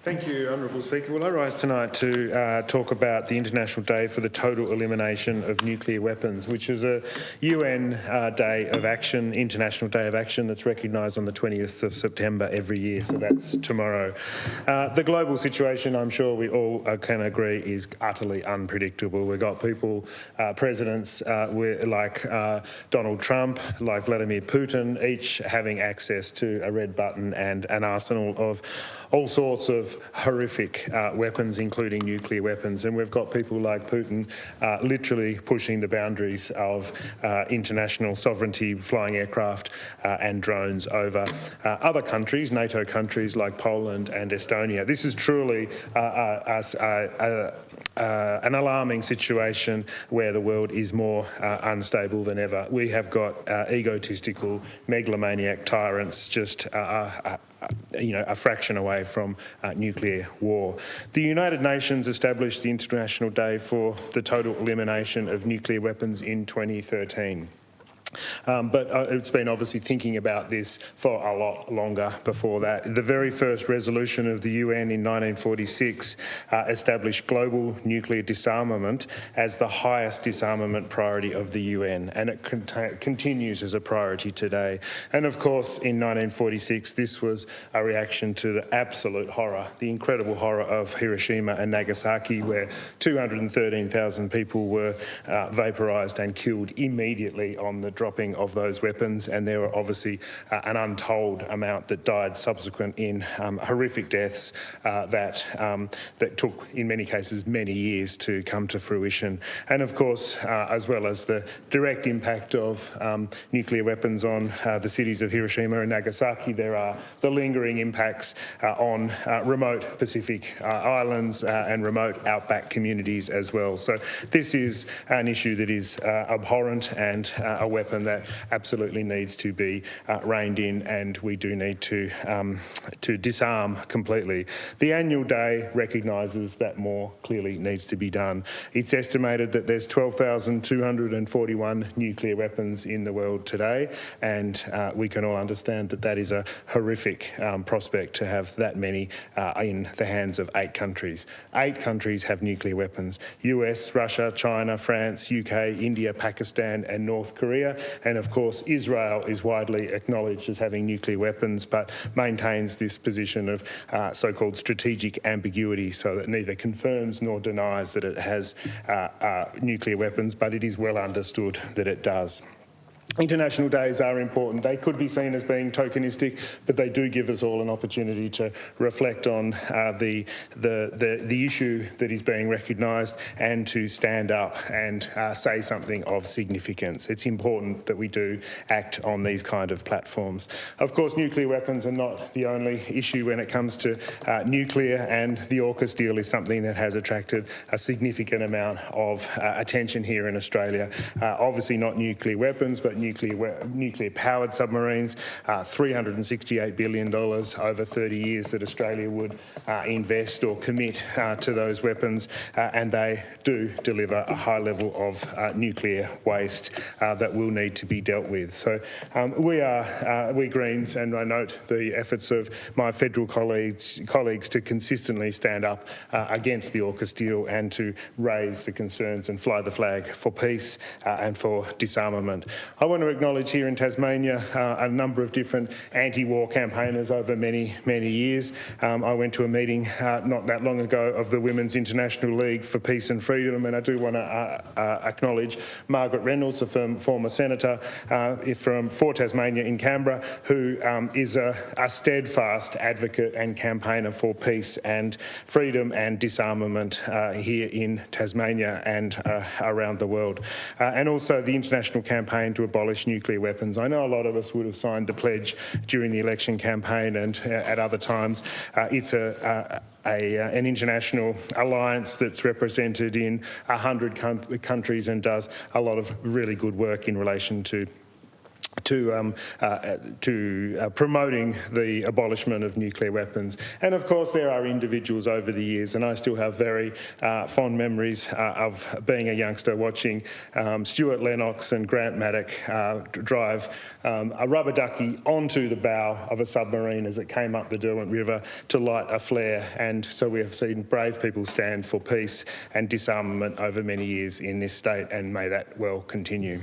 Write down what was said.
Thank you, Honourable Speaker. Well, I rise tonight to talk about the International Day for the Total Elimination of Nuclear Weapons, which is a UN Day of Action, International Day of Action that's recognised on the 20th of September every year, so that's tomorrow. The global situation, I'm sure we all can agree, is utterly unpredictable. We've got people, presidents like Donald Trump, like Vladimir Putin, each having access to a red button and an arsenal of all sorts of horrific weapons, including nuclear weapons. And we've got people like Putin literally pushing the boundaries of international sovereignty, flying aircraft and drones over other countries, NATO countries like Poland and Estonia. This is truly an alarming situation where the world is more unstable than ever. We have got egotistical, megalomaniac tyrants just a fraction away from nuclear war. The United Nations established the International Day for the Total Elimination of Nuclear Weapons in 2013. But it's been obviously thinking about this for a lot longer before that. The very first resolution of the UN in 1946 established global nuclear disarmament as the highest disarmament priority of the UN, and it continues as a priority today. And of course, in 1946, this was a reaction to the absolute horror, the incredible horror of Hiroshima and Nagasaki, where 213,000 people were vaporised and killed immediately on the dropping of those weapons, and there were obviously an untold amount that died subsequent in horrific deaths that took, in many cases, many years to come to fruition. And of course, as well as the direct impact of nuclear weapons on the cities of Hiroshima and Nagasaki, there are the lingering impacts on remote Pacific islands and remote outback communities as well. So this is an issue that is abhorrent and a weapon that absolutely needs to be reined in, and we do need to disarm completely. The annual day recognises that more clearly needs to be done. It's estimated that there's 12,241 nuclear weapons in the world today, and we can all understand that that is a horrific prospect to have that many in the hands of 8 countries. 8 countries have nuclear weapons: US, Russia, China, France, UK, India, Pakistan and North Korea. And of course, Israel is widely acknowledged as having nuclear weapons, but maintains this position of so-called strategic ambiguity, so that neither confirms nor denies that it has nuclear weapons, but it is well understood that it does. International days are important. They could be seen as being tokenistic, but they do give us all an opportunity to reflect on the issue that is being recognised, and to stand up and say something of significance. It's important that we do act on these kind of platforms. Of course, nuclear weapons are not the only issue when it comes to nuclear, and the AUKUS deal is something that has attracted a significant amount of attention here in Australia. Obviously not nuclear weapons, but nuclear-powered submarines, $368 billion over 30 years that Australia would invest or commit to those weapons, and they do deliver a high level of nuclear waste that will need to be dealt with. So we Greens, and I note the efforts of my federal colleagues to consistently stand up against the AUKUS deal and to raise the concerns and fly the flag for peace and for disarmament. I want to acknowledge here in Tasmania a number of different anti-war campaigners over many, many years. I went to a meeting not that long ago of the Women's International League for Peace and Freedom, and I do want to acknowledge Margaret Reynolds, a former senator for Tasmania in Canberra, who is a steadfast advocate and campaigner for peace and freedom and disarmament here in Tasmania and around the world. And also the international campaign to abolish nuclear weapons. I know a lot of us would have signed the pledge during the election campaign and at other times. It's an international alliance that's represented in 100 countries and does a lot of really good work in relation to to promoting the abolishment of nuclear weapons. And of course there are individuals over the years, and I still have very fond memories of being a youngster watching Stuart Lennox and Grant Maddock drive a rubber ducky onto the bow of a submarine as it came up the Derwent River to light a flare. And so we have seen brave people stand for peace and disarmament over many years in this state, and may that well continue.